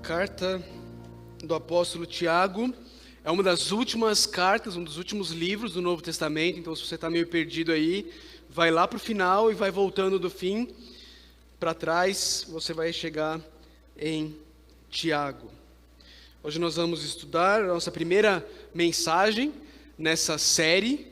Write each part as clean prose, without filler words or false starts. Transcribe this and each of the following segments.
Carta do apóstolo Tiago é uma das últimas cartas, um dos últimos livros do Novo Testamento. Então, se você está meio perdido aí, vai lá para o final e vai voltando do fim para trás, você vai chegar em Tiago. Hoje nós vamos estudar a nossa primeira mensagem nessa série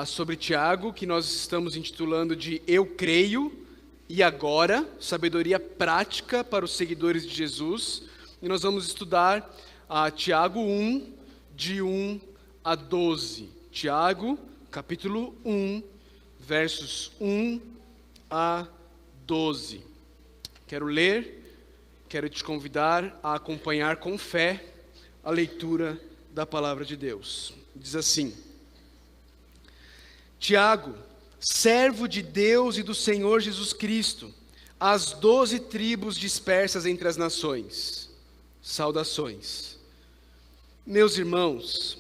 sobre Tiago, que nós estamos intitulando de Eu Creio e Agora, sabedoria prática para os seguidores de Jesus. E nós vamos estudar Tiago 1, de 1 a 12. Tiago, capítulo 1, versos 1 a 12. Quero ler, quero te convidar a acompanhar com fé a leitura da palavra de Deus. Diz assim: Tiago, servo de Deus e do Senhor Jesus Cristo, às 12 tribos dispersas entre as nações, saudações. Meus irmãos,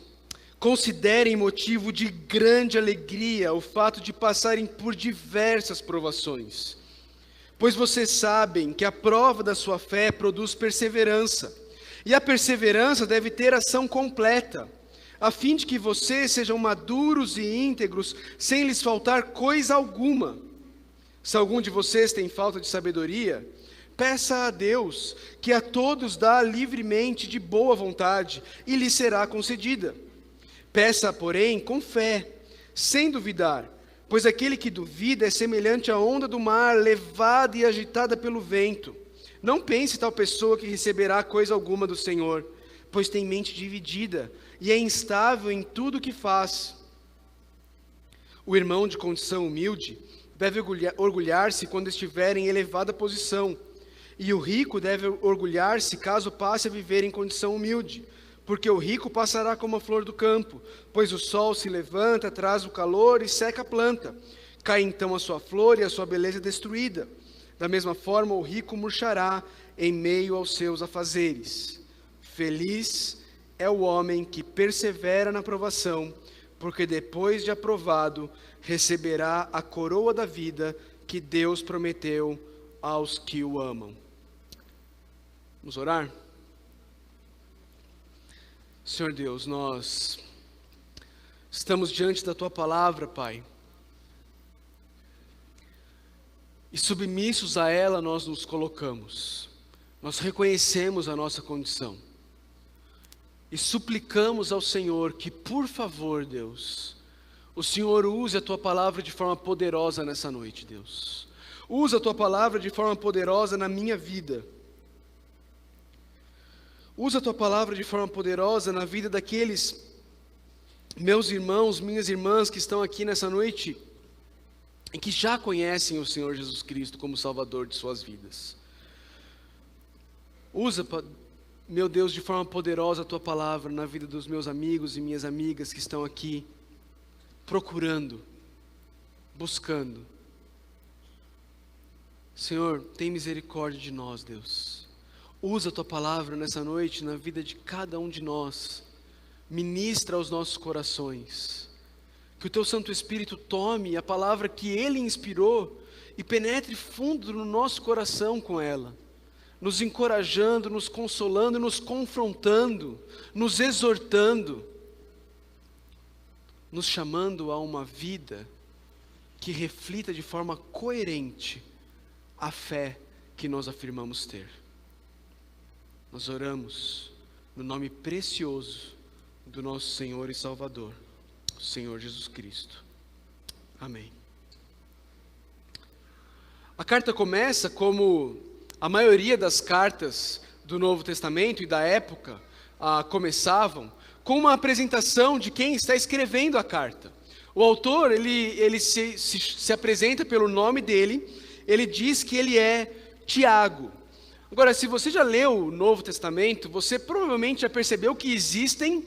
considerem motivo de grande alegria o fato de passarem por diversas provações, pois vocês sabem que a prova da sua fé produz perseverança, e a perseverança deve ter ação completa, a fim de que vocês sejam maduros e íntegros, sem lhes faltar coisa alguma. Se algum de vocês tem falta de sabedoria, peça a Deus, que a todos dá livremente de boa vontade, e lhe será concedida. Peça, porém, com fé, sem duvidar, pois aquele que duvida é semelhante à onda do mar, levada e agitada pelo vento. Não pense tal pessoa que receberá coisa alguma do Senhor, pois tem mente dividida, e é instável em tudo o que faz. O irmão de condição humilde deve orgulhar-se quando estiver em elevada posição, e o rico deve orgulhar-se caso passe a viver em condição humilde, porque o rico passará como a flor do campo, pois o sol se levanta, traz o calor e seca a planta. Cai então a sua flor e a sua beleza é destruída. Da mesma forma, o rico murchará em meio aos seus afazeres. Feliz é o homem que persevera na provação, porque depois de aprovado, receberá a coroa da vida que Deus prometeu aos que o amam. Vamos orar? Senhor Deus, nós estamos diante da Tua palavra, Pai, e submissos a ela nós nos colocamos. Nós reconhecemos a nossa condição e suplicamos ao Senhor que, por favor, Deus, o Senhor use a Tua palavra de forma poderosa nessa noite, Deus. Usa a Tua palavra de forma poderosa na minha vida. Usa a Tua palavra de forma poderosa na vida daqueles meus irmãos, minhas irmãs que estão aqui nessa noite e que já conhecem o Senhor Jesus Cristo como Salvador de suas vidas. Usa, meu Deus, de forma poderosa a Tua palavra na vida dos meus amigos e minhas amigas que estão aqui procurando, buscando. Senhor, tem misericórdia de nós, Deus. Usa a Tua palavra nessa noite na vida de cada um de nós. Ministra aos nossos corações. Que o Teu Santo Espírito tome a palavra que Ele inspirou e penetre fundo no nosso coração com ela, nos encorajando, nos consolando, nos confrontando, nos exortando, nos chamando a uma vida que reflita de forma coerente a fé que nós afirmamos ter. Nós oramos no nome precioso do nosso Senhor e Salvador, o Senhor Jesus Cristo. Amém. A carta começa como a maioria das cartas do Novo Testamento e da época começavam, com uma apresentação de quem está escrevendo a carta. O autor, ele se apresenta pelo nome dele, ele diz que ele é Tiago. Agora, se você já leu o Novo Testamento, você provavelmente já percebeu que existem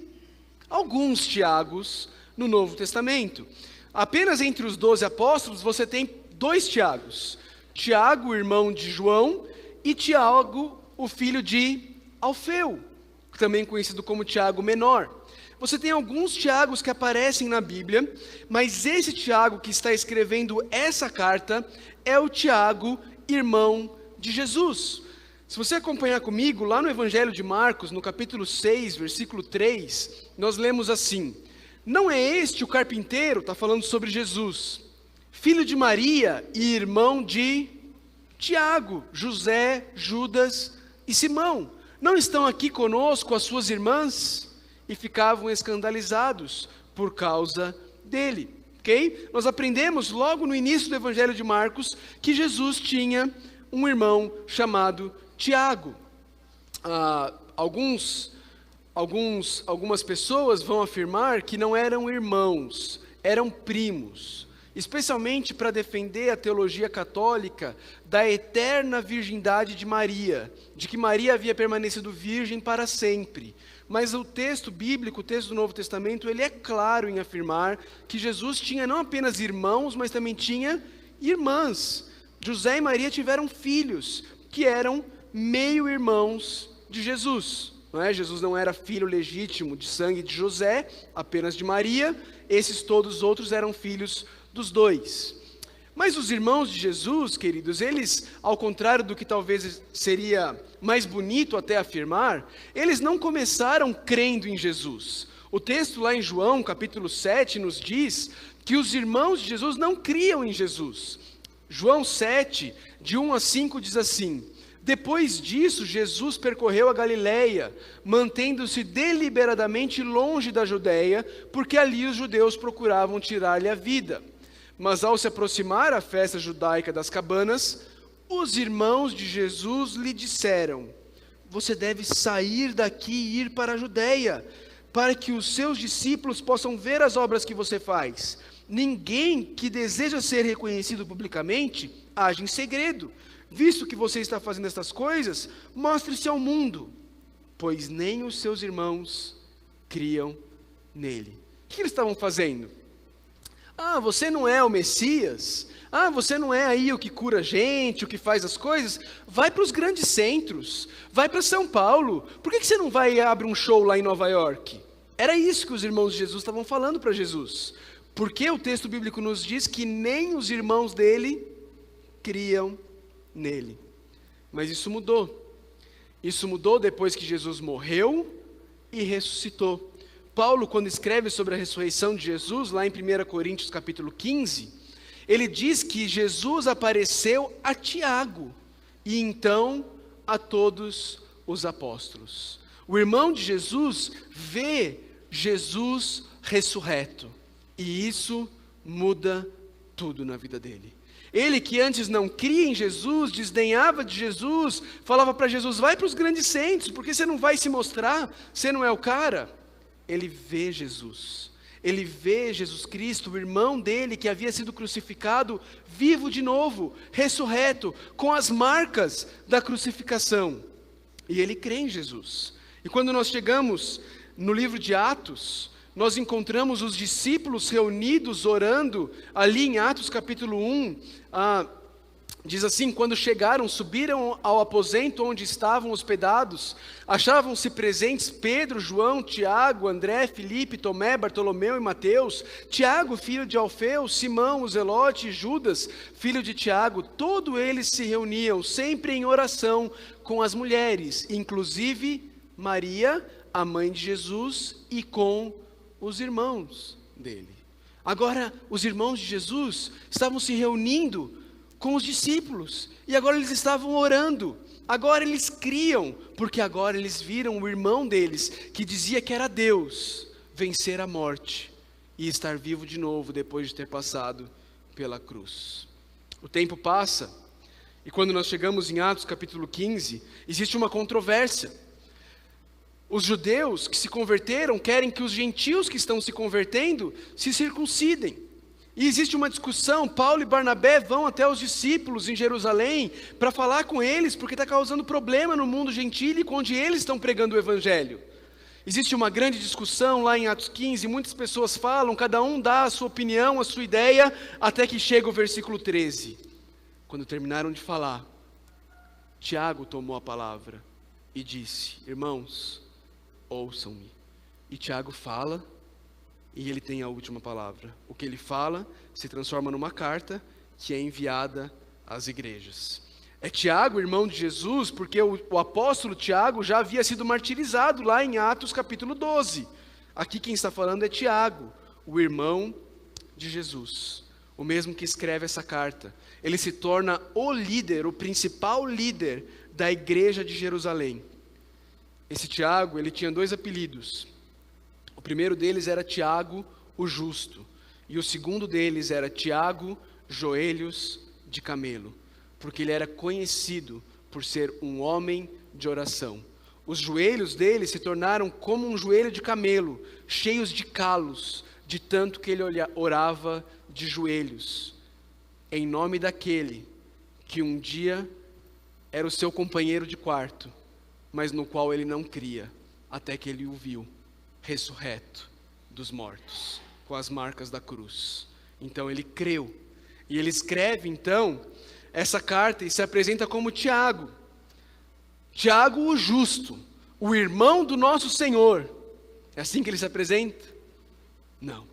alguns Tiagos no Novo Testamento. Apenas entre os 12 apóstolos você tem 2 Tiagos. Tiago, irmão de João, e Tiago, o filho de Alfeu, também conhecido como Tiago Menor. Você tem alguns Tiagos que aparecem na Bíblia, mas esse Tiago que está escrevendo essa carta é o Tiago, irmão de Jesus. Se você acompanhar comigo, lá no Evangelho de Marcos, no capítulo 6, versículo 3, nós lemos assim: não é este o carpinteiro, está falando sobre Jesus, filho de Maria e irmão de Tiago, José, Judas e Simão? Não estão aqui conosco as suas irmãs? E ficavam escandalizados por causa dele. Ok? Nós aprendemos logo no início do Evangelho de Marcos que Jesus tinha um irmão chamado Tiago. Algumas pessoas vão afirmar que não eram irmãos, eram primos, especialmente para defender a teologia católica da eterna virgindade de Maria, de que Maria havia permanecido virgem para sempre. Mas o texto bíblico, o texto do Novo Testamento, ele é claro em afirmar que Jesus tinha não apenas irmãos, mas também tinha irmãs. José e Maria tiveram filhos, que eram meio-irmãos de Jesus. Não é? Jesus não era filho legítimo de sangue de José, apenas de Maria. Esses todos os outros eram filhos dos dois. Mas os irmãos de Jesus, queridos, eles, ao contrário do que talvez seria mais bonito até afirmar, eles não começaram crendo em Jesus. O texto lá em João, capítulo 7, nos diz que os irmãos de Jesus não criam em Jesus. João 7, de 1 a 5, diz assim: depois disso, Jesus percorreu a Galileia, mantendo-se deliberadamente longe da Judeia, porque ali os judeus procuravam tirar-lhe a vida. Mas ao se aproximar a festa judaica das cabanas, os irmãos de Jesus lhe disseram: você deve sair daqui e ir para a Judeia, para que os seus discípulos possam ver as obras que você faz. Ninguém que deseja ser reconhecido publicamente age em segredo. Visto que você está fazendo estas coisas, mostre-se ao mundo, pois nem os seus irmãos criam nele. O que eles estavam fazendo? Você não é o Messias? Você não é aí o que cura gente, o que faz as coisas? Vai para os grandes centros, vai para São Paulo. Por que você não vai e abre um show lá em Nova York? Era isso que os irmãos de Jesus estavam falando para Jesus. Porque o texto bíblico nos diz que nem os irmãos dele criam nele. Mas isso mudou. Isso mudou depois que Jesus morreu e ressuscitou. Paulo, quando escreve sobre a ressurreição de Jesus, lá em 1 Coríntios capítulo 15, ele diz que Jesus apareceu a Tiago e então a todos os apóstolos. O irmão de Jesus vê Jesus ressurreto e isso muda tudo na vida dele. Ele que antes não cria em Jesus, desdenhava de Jesus, falava para Jesus: vai para os grandes centros, porque você não vai se mostrar, você não é o cara. Ele vê Jesus, ele vê Jesus Cristo, o irmão dele que havia sido crucificado, vivo de novo, ressurreto, com as marcas da crucificação. E ele crê em Jesus. E quando nós chegamos no livro de Atos, nós encontramos os discípulos reunidos orando, ali em Atos capítulo 1, diz assim: quando chegaram, subiram ao aposento onde estavam hospedados, achavam-se presentes Pedro, João, Tiago, André, Filipe, Tomé, Bartolomeu e Mateus, Tiago, filho de Alfeu, Simão, o Zelote, e Judas, filho de Tiago. Todos eles se reuniam sempre em oração com as mulheres, inclusive Maria, a mãe de Jesus, e com os irmãos dele. Agora, os irmãos de Jesus estavam se reunindo com os discípulos, e agora eles estavam orando, agora eles criam, porque agora eles viram o irmão deles, que dizia que era Deus, vencer a morte, e estar vivo de novo, depois de ter passado pela cruz. O tempo passa, e quando nós chegamos em Atos capítulo 15, existe uma controvérsia. Os judeus que se converteram querem que os gentios que estão se convertendo se circuncidem. E existe uma discussão. Paulo e Barnabé vão até os discípulos em Jerusalém para falar com eles, porque está causando problema no mundo gentílico onde eles estão pregando o evangelho. Existe uma grande discussão lá em Atos 15, muitas pessoas falam, cada um dá a sua opinião, a sua ideia, até que chega o versículo 13. Quando terminaram de falar, Tiago tomou a palavra e disse: irmãos, ouçam-me. E Tiago fala, e ele tem a última palavra. O que ele fala se transforma numa carta que é enviada às igrejas. É Tiago, irmão de Jesus, porque o apóstolo Tiago já havia sido martirizado lá em Atos capítulo 12. Aqui quem está falando é Tiago, o irmão de Jesus, o mesmo que escreve essa carta. Ele se torna o líder, o principal líder da igreja de Jerusalém. Esse Tiago, ele tinha 2 apelidos. O primeiro deles era Tiago, o justo. E o segundo deles era Tiago, joelhos de camelo. Porque ele era conhecido por ser um homem de oração. Os joelhos dele se tornaram como um joelho de camelo, cheios de calos, de tanto que ele orava de joelhos, em nome daquele que um dia era o seu companheiro de quarto, mas no qual ele não cria, até que ele o viu, ressurreto dos mortos, com as marcas da cruz. Então ele creu, e ele escreve então essa carta e se apresenta como Tiago. Tiago o justo, o irmão do nosso Senhor. É assim que ele se apresenta? Não.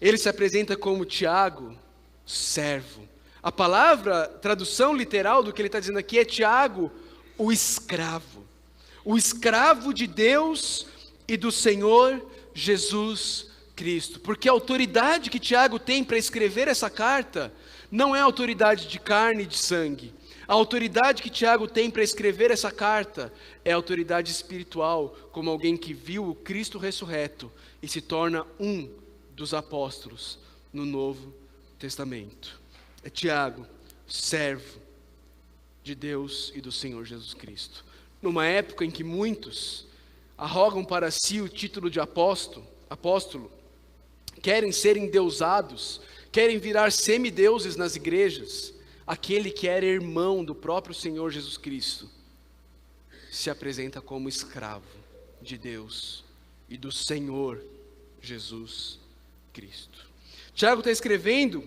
Ele se apresenta como Tiago, servo. A palavra, tradução literal do que ele está dizendo aqui é Tiago, o escravo. O escravo de Deus e do Senhor Jesus Cristo. Porque a autoridade que Tiago tem para escrever essa carta não é autoridade de carne e de sangue. A autoridade que Tiago tem para escrever essa carta é autoridade espiritual, como alguém que viu o Cristo ressurreto e se torna um dos apóstolos no Novo Testamento. É Tiago, servo de Deus e do Senhor Jesus Cristo. Numa época em que muitos arrogam para si o título de apóstolo, querem ser endeusados, querem virar semideuses nas igrejas, aquele que era irmão do próprio Senhor Jesus Cristo se apresenta como escravo de Deus e do Senhor Jesus Cristo. Tiago está escrevendo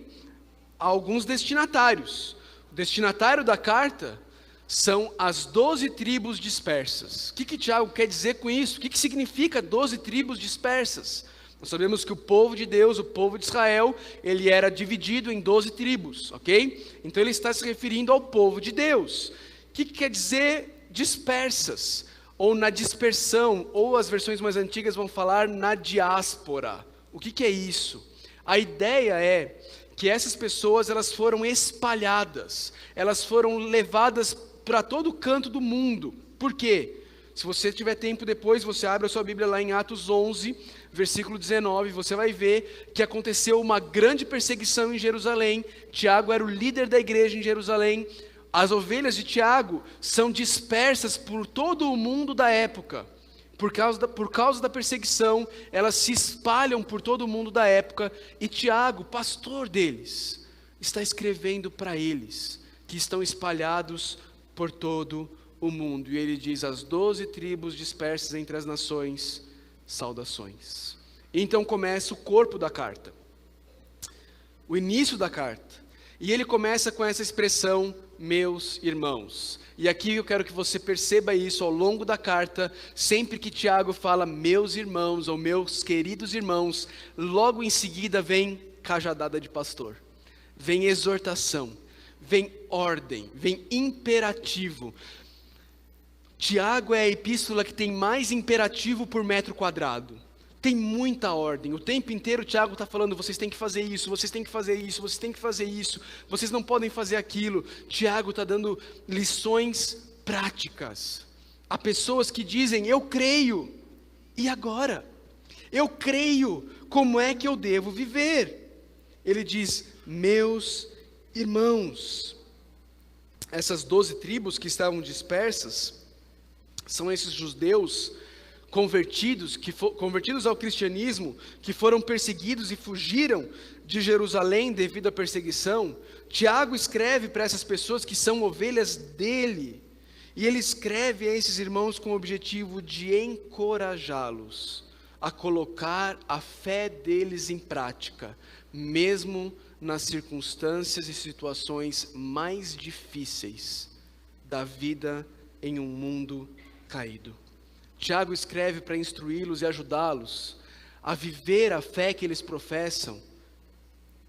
a alguns destinatários. O destinatário da carta são as 12 tribos dispersas. O que Tiago quer dizer com isso? O que significa 12 tribos dispersas? Nós sabemos que o povo de Deus, o povo de Israel, ele era dividido em 12 tribos, ok? Então ele está se referindo ao povo de Deus. O que quer dizer dispersas? Ou na dispersão, ou as versões mais antigas vão falar na diáspora. O que é isso? A ideia é que essas pessoas, elas foram espalhadas, elas foram levadas para todo canto do mundo. Por quê? Se você tiver tempo depois, você abre a sua Bíblia lá em Atos 11, versículo 19, você vai ver que aconteceu uma grande perseguição em Jerusalém. Tiago era o líder da igreja em Jerusalém. As ovelhas de Tiago são dispersas por todo o mundo da época. Por causa da perseguição, elas se espalham por todo o mundo da época. E Tiago, pastor deles, está escrevendo para eles, que estão espalhados por todo o mundo. E ele diz: as 12 tribos dispersas entre as nações, saudações. Então começa o corpo da carta, o início da carta. E ele começa com essa expressão, meus irmãos. E aqui eu quero que você perceba isso ao longo da carta. Sempre que Tiago fala meus irmãos ou meus queridos irmãos, logo em seguida vem cajadada de pastor, vem exortação, vem ordem, vem imperativo. Tiago é a epístola que tem mais imperativo por metro quadrado. Tem muita ordem. O tempo inteiro Tiago está falando, vocês têm que fazer isso, vocês têm que fazer isso, vocês têm que fazer isso, vocês não podem fazer aquilo. Tiago está dando lições práticas. Há pessoas que dizem, eu creio, e agora? Eu creio, como é que eu devo viver? Ele diz, meus irmãos. Essas 12 tribos que estavam dispersas, são esses judeus convertidos ao cristianismo, que foram perseguidos e fugiram de Jerusalém devido à perseguição. Tiago escreve para essas pessoas que são ovelhas dele, e ele escreve a esses irmãos com o objetivo de encorajá-los a colocar a fé deles em prática, mesmo nas circunstâncias e situações mais difíceis da vida em um mundo caído. Tiago escreve para instruí-los e ajudá-los a viver a fé que eles professam,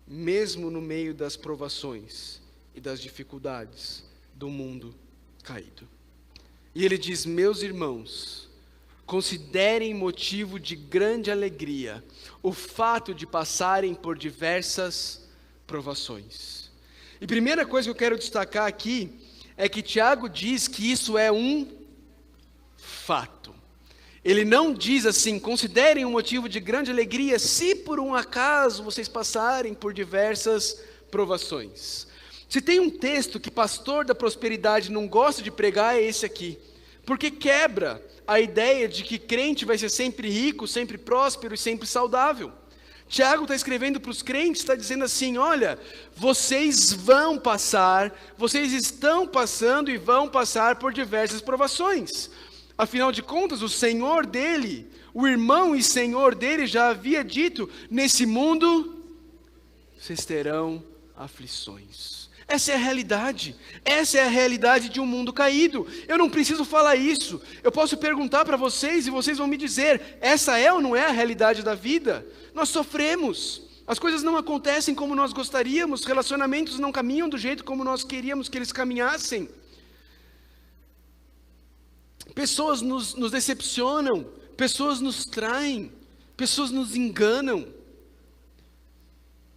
mesmo no meio das provações e das dificuldades do mundo caído. E ele diz: meus irmãos, considerem motivo de grande alegria o fato de passarem por diversas provações. E primeira coisa que eu quero destacar aqui é que Tiago diz que isso é um fato. Ele não diz assim: considerem um motivo de grande alegria se por um acaso vocês passarem por diversas provações. Se tem um texto que pastor da prosperidade não gosta de pregar, é esse aqui, porque quebra a ideia de que crente vai ser sempre rico, sempre próspero e sempre saudável. Tiago está escrevendo para os crentes, está dizendo assim: olha, vocês vão passar, vocês estão passando e vão passar por diversas provações. Afinal de contas, o Senhor dele, o irmão e Senhor dele já havia dito: nesse mundo vocês terão aflições. Essa é a realidade, essa é a realidade de um mundo caído. Eu não preciso falar isso, eu posso perguntar para vocês e vocês vão me dizer: essa é ou não é a realidade da vida? Nós sofremos, as coisas não acontecem como nós gostaríamos, relacionamentos não caminham do jeito como nós queríamos que eles caminhassem. Pessoas nos decepcionam, pessoas nos traem, pessoas nos enganam,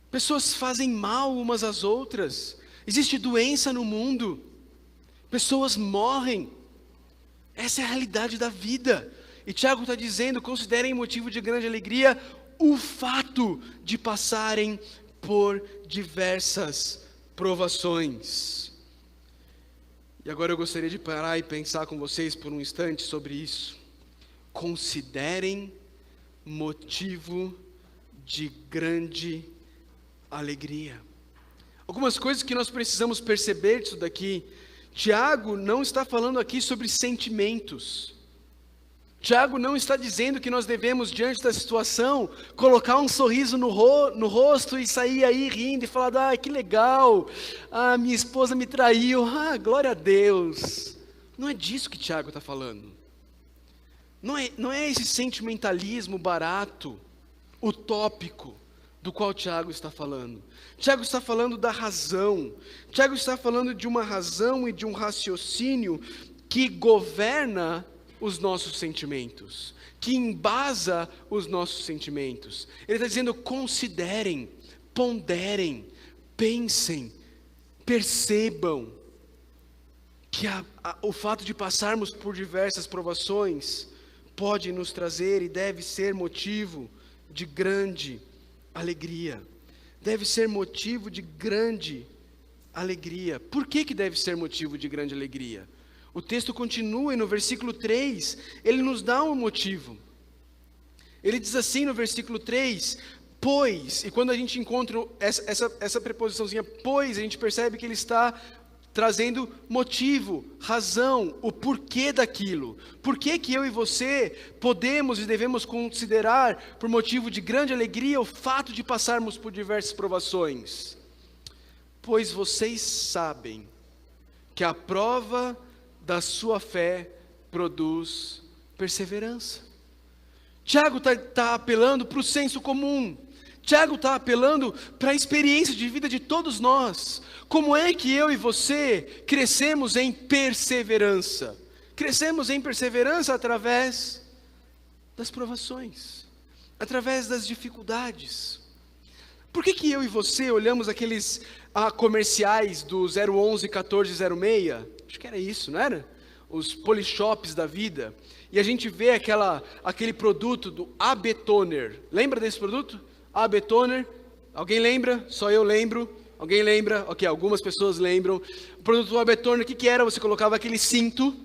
pessoas fazem mal umas às outras, existe doença no mundo, pessoas morrem. Essa é a realidade da vida. E Tiago está dizendo: considerem motivo de grande alegria o fato de passarem por diversas provações. E agora eu gostaria de parar e pensar com vocês por um instante sobre isso. Considerem motivo de grande alegria. Algumas coisas que nós precisamos perceber disso daqui. Tiago não está falando aqui sobre sentimentos. Tiago não está dizendo que nós devemos, diante da situação, colocar um sorriso no rosto e sair aí rindo e falar: ah, que legal, ah, minha esposa me traiu, ah, glória a Deus. Não é disso que Tiago está falando. Não é esse sentimentalismo barato, utópico, do qual Tiago está falando. Tiago está falando da razão. Tiago está falando de uma razão e de um raciocínio que governa os nossos sentimentos, que embasa os nossos sentimentos. Ele está dizendo: considerem, ponderem, pensem, percebam que o fato de passarmos por diversas provações pode nos trazer e deve ser motivo de grande alegria. Deve ser motivo de grande alegria. Por que deve ser motivo de grande alegria? O texto continua e no versículo 3, ele nos dá um motivo. Ele diz assim no versículo 3, pois, e quando a gente encontra essa preposiçãozinha pois, a gente percebe que ele está trazendo motivo, razão, o porquê daquilo. Por que eu e você podemos e devemos considerar por motivo de grande alegria o fato de passarmos por diversas provações? Pois vocês sabem que a prova da sua fé produz perseverança. Tiago está apelando para o senso comum. Tiago está apelando para a experiência de vida de todos nós. Como é que eu e você crescemos em perseverança? Crescemos em perseverança através das provações, através das dificuldades. Por que eu e você olhamos aqueles comerciais do 011 1406? Acho que era isso, não era? Os Polyshops da vida. E a gente vê aquele produto do AB Toner. Lembra desse produto? AB Toner. Alguém lembra? Só eu lembro. Alguém lembra? Ok, algumas pessoas lembram. O produto do AB Toner, o que era? Você colocava aquele cinto,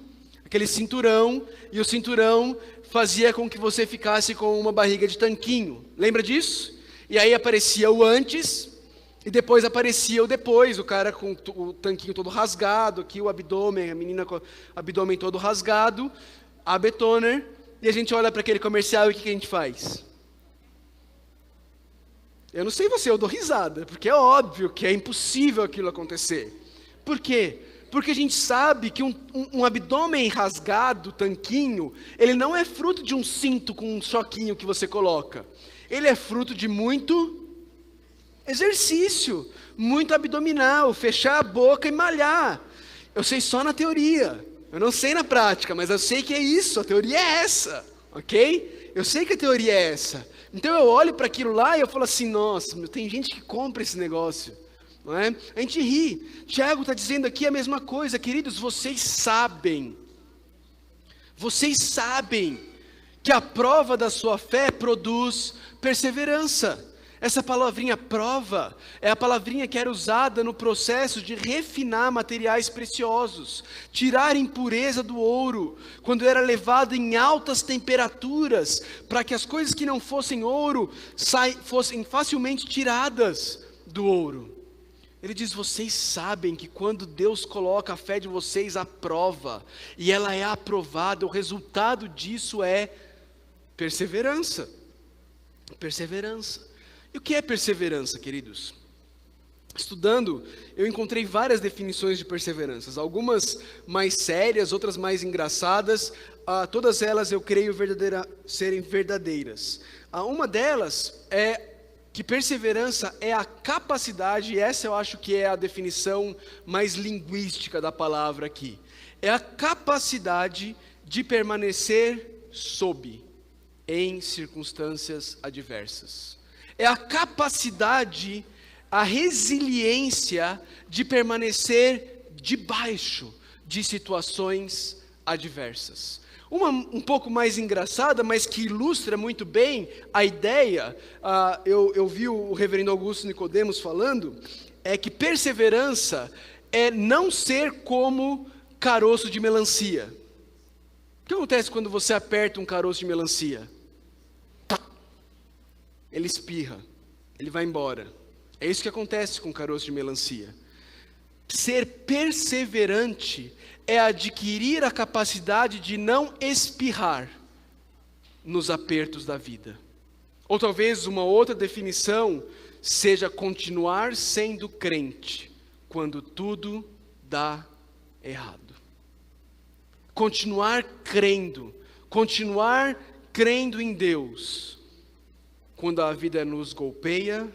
aquele cinturão, e o cinturão fazia com que você ficasse com uma barriga de tanquinho. Lembra disso? E aí aparecia o antes, e depois aparecia o depois, o cara com o tanquinho todo rasgado, aqui o abdômen, a menina com o abdômen todo rasgado, AB Toner, e a gente olha para aquele comercial e o que a gente faz? Eu não sei você, eu dou risada, porque é óbvio que é impossível aquilo acontecer. Por quê? Porque a gente sabe que um abdômen rasgado, tanquinho, ele não é fruto de um cinto com um choquinho que você coloca. Ele é fruto de muito exercício, muito abdominal, fechar a boca e malhar. Eu sei só na teoria, eu não sei na prática, mas eu sei que é isso, a teoria é essa, ok? Eu sei que a teoria é essa. Então eu olho para aquilo lá e eu falo assim, nossa, tem gente que compra esse negócio, não é? A gente ri. Tiago está dizendo aqui a mesma coisa, queridos, vocês sabem que a prova da sua fé produz perseverança. Essa palavrinha prova é a palavrinha que era usada no processo de refinar materiais preciosos, tirar impureza do ouro, quando era levado em altas temperaturas, para que as coisas que não fossem ouro fossem facilmente tiradas do ouro. Ele diz, vocês sabem que quando Deus coloca a fé de vocês à prova, e ela é aprovada, o resultado disso é perseverança. Perseverança. E o que é perseverança, queridos? Estudando, eu encontrei várias definições de perseverança, algumas mais sérias, outras mais engraçadas, todas elas eu creio serem verdadeiras. Uma delas é que perseverança é a capacidade, e essa eu acho que é a definição mais linguística da palavra aqui, é a capacidade de permanecer em circunstâncias adversas. É a capacidade, a resiliência de permanecer debaixo de situações adversas. Uma um pouco mais engraçada, mas que ilustra muito bem a ideia, eu vi o reverendo Augusto Nicodemos falando, é que perseverança é não ser como caroço de melancia. O que acontece quando você aperta um caroço de melancia? Ele espirra, ele vai embora. É isso que acontece com o caroço de melancia. Ser perseverante é adquirir a capacidade de não espirrar nos apertos da vida. Ou talvez uma outra definição seja continuar sendo crente quando tudo dá errado. Continuar crendo em Deus, quando a vida nos golpeia,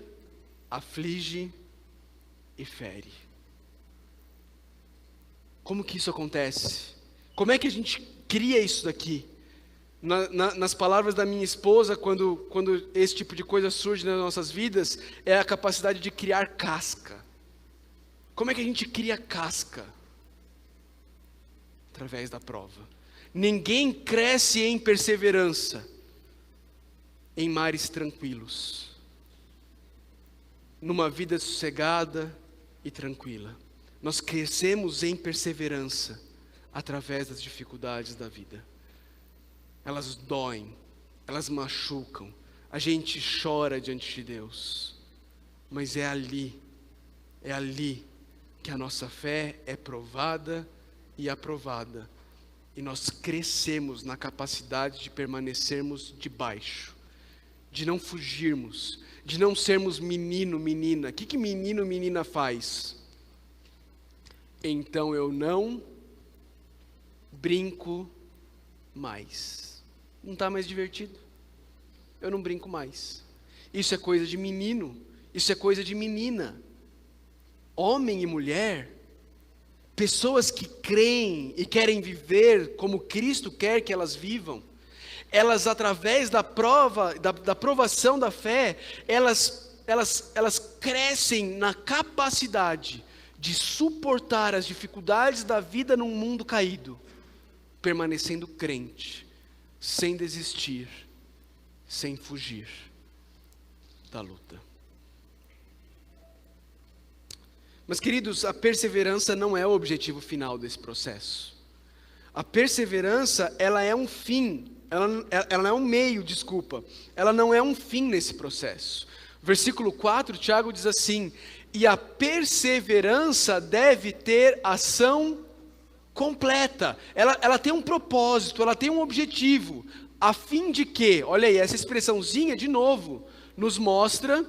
aflige e fere. Como que isso acontece? Como é que a gente cria isso daqui? Nas palavras da minha esposa, quando esse tipo de coisa surge nas nossas vidas, é a capacidade de criar casca. Como é que a gente cria casca? Através da prova. Ninguém cresce em perseverança em mares tranquilos, numa vida sossegada e tranquila. Nós crescemos em perseverança através das dificuldades da vida. Elas doem, elas machucam, a gente chora diante de Deus, mas é ali que a nossa fé é provada e aprovada, e nós crescemos na capacidade de permanecermos debaixo, de não fugirmos, de não sermos menino, menina. O que menino, menina faz? Então eu não brinco mais. Não está mais divertido. Eu não brinco mais. Isso é coisa de menino, isso é coisa de menina. Homem e mulher, pessoas que creem e querem viver como Cristo quer que elas vivam, elas através da prova, da provação da fé, elas crescem na capacidade de suportar as dificuldades da vida num mundo caído, permanecendo crente, sem desistir, sem fugir da luta. Mas queridos, a perseverança não é o objetivo final desse processo. A perseverança, ela é um fim, ela é um meio, ela não é um fim nesse processo. Versículo 4, Tiago diz assim: e a perseverança deve ter ação completa. Ela tem um propósito, ela tem um objetivo, a fim de que, olha aí, essa expressãozinha de novo, nos mostra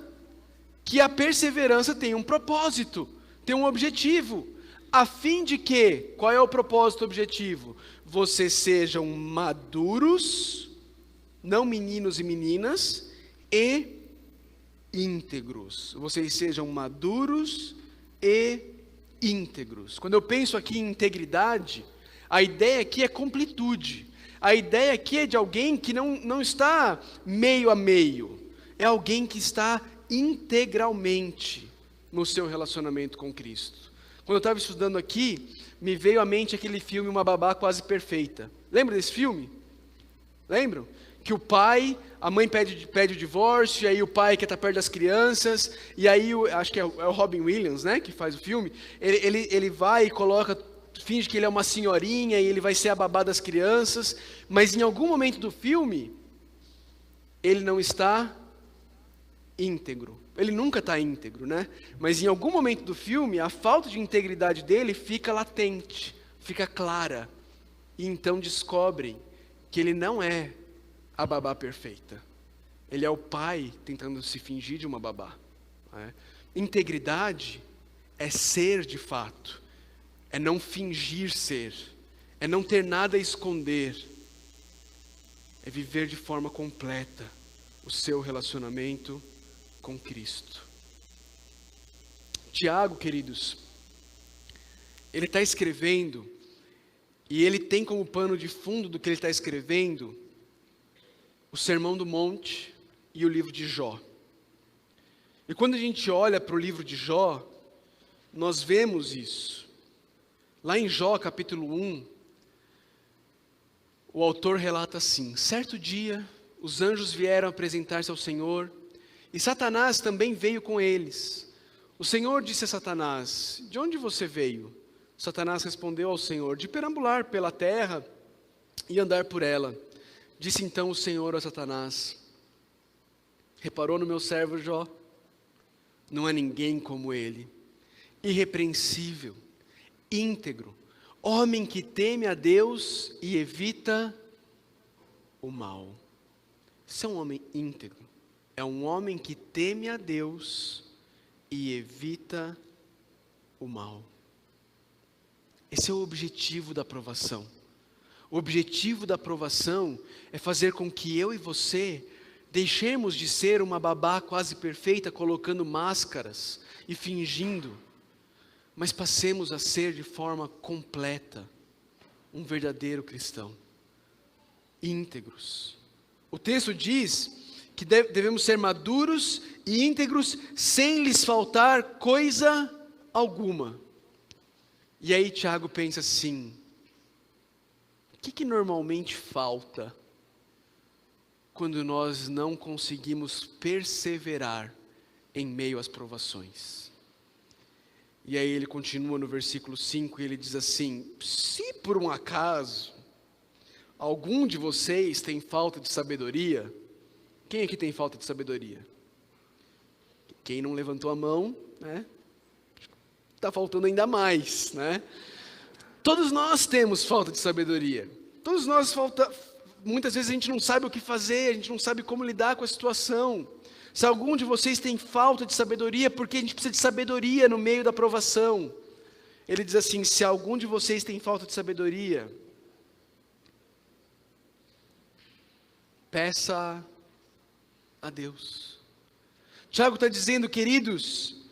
que a perseverança tem um propósito, tem um objetivo, a fim de que, qual é o propósito objetivo? Vocês sejam maduros, não meninos e meninas, e íntegros. Vocês sejam maduros e íntegros. Quando eu penso aqui em integridade, a ideia aqui é completude. A ideia aqui é de alguém que não está meio a meio. É alguém que está integralmente no seu relacionamento com Cristo. Quando eu estava estudando aqui, me veio à mente aquele filme Uma Babá Quase Perfeita. Lembra desse filme? Lembram? Que a mãe pede o divórcio, e aí o pai quer estar perto das crianças, e aí, acho que é o Robin Williams, né, que faz o filme, ele vai e finge que ele é uma senhorinha, e ele vai ser a babá das crianças, mas em algum momento do filme, ele não está íntegro. Ele nunca está íntegro, né? Mas em algum momento do filme, a falta de integridade dele fica latente, fica clara, e então descobrem que ele não é a babá perfeita. Ele é o pai tentando se fingir de uma babá. Né? Integridade é ser de fato, é não fingir ser, é não ter nada a esconder, é viver de forma completa o seu relacionamento com Cristo. Tiago, queridos, ele está escrevendo, e ele tem como pano de fundo do que ele está escrevendo o Sermão do Monte e o livro de Jó. E quando a gente olha para o livro de Jó, nós vemos isso. Lá em Jó, capítulo 1, o autor relata assim: certo dia, os anjos vieram apresentar-se ao Senhor, e Satanás também veio com eles. O Senhor disse a Satanás: de onde você veio? Satanás respondeu ao Senhor: de perambular pela terra e andar por ela. Disse então o Senhor a Satanás: reparou no meu servo Jó? Não há ninguém como ele, irrepreensível, íntegro, homem que teme a Deus e evita o mal. Esse é um homem íntegro, é um homem que teme a Deus e evita o mal. Esse é o objetivo da aprovação. O objetivo da aprovação é fazer com que eu e você deixemos de ser uma babá quase perfeita, colocando máscaras e fingindo, mas passemos a ser de forma completa um verdadeiro cristão, íntegros. O texto diz que devemos ser maduros e íntegros sem lhes faltar coisa alguma. E aí Tiago pensa assim: o que normalmente falta quando nós não conseguimos perseverar em meio às provações? E aí ele continua no versículo 5 e ele diz assim: se por um acaso algum de vocês tem falta de sabedoria, quem aqui tem falta de sabedoria? Quem não levantou a mão, né? Está faltando ainda mais, né? Todos nós temos falta de sabedoria. Todos nós muitas vezes a gente não sabe o que fazer, a gente não sabe como lidar com a situação. Se algum de vocês tem falta de sabedoria, porque a gente precisa de sabedoria no meio da provação. Ele diz assim: se algum de vocês tem falta de sabedoria, peça a Deus. Tiago está dizendo, queridos,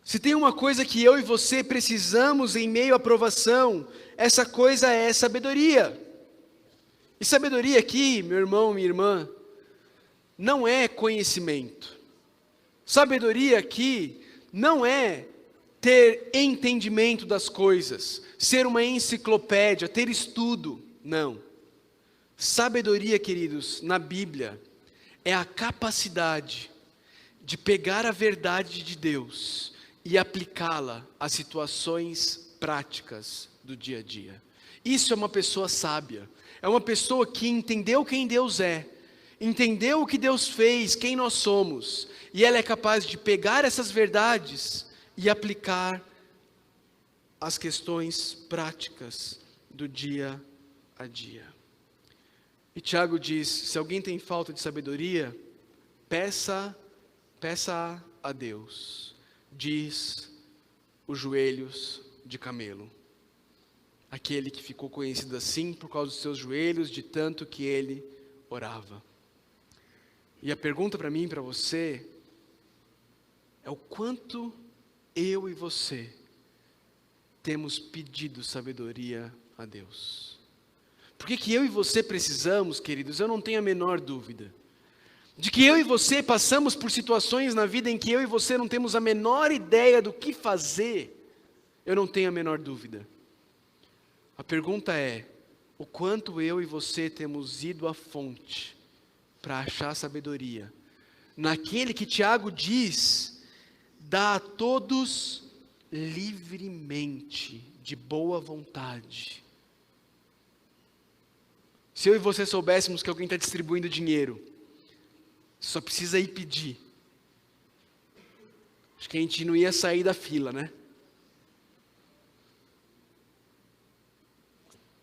se tem uma coisa que eu e você precisamos em meio à provação, essa coisa é sabedoria. E sabedoria aqui, meu irmão, minha irmã, não é conhecimento. Sabedoria aqui não é ter entendimento das coisas, ser uma enciclopédia, ter estudo. Não. Sabedoria, queridos, na Bíblia, é a capacidade de pegar a verdade de Deus e aplicá-la às situações práticas do dia a dia. Isso é uma pessoa sábia, é uma pessoa que entendeu quem Deus é, entendeu o que Deus fez, quem nós somos, e ela é capaz de pegar essas verdades e aplicar às questões práticas do dia a dia. E Tiago diz: se alguém tem falta de sabedoria, peça a Deus. Diz os joelhos de camelo, aquele que ficou conhecido assim por causa dos seus joelhos, de tanto que ele orava. E a pergunta para mim e para você é o quanto eu e você temos pedido sabedoria a Deus. Por que eu e você precisamos, queridos? Eu não tenho a menor dúvida. De que eu e você passamos por situações na vida em que eu e você não temos a menor ideia do que fazer, eu não tenho a menor dúvida. A pergunta é, o quanto eu e você temos ido à fonte para achar sabedoria? Naquele que Tiago diz, dá a todos livremente, de boa vontade. Se eu e você soubéssemos que alguém está distribuindo dinheiro, só precisa ir pedir, acho que a gente não ia sair da fila, né?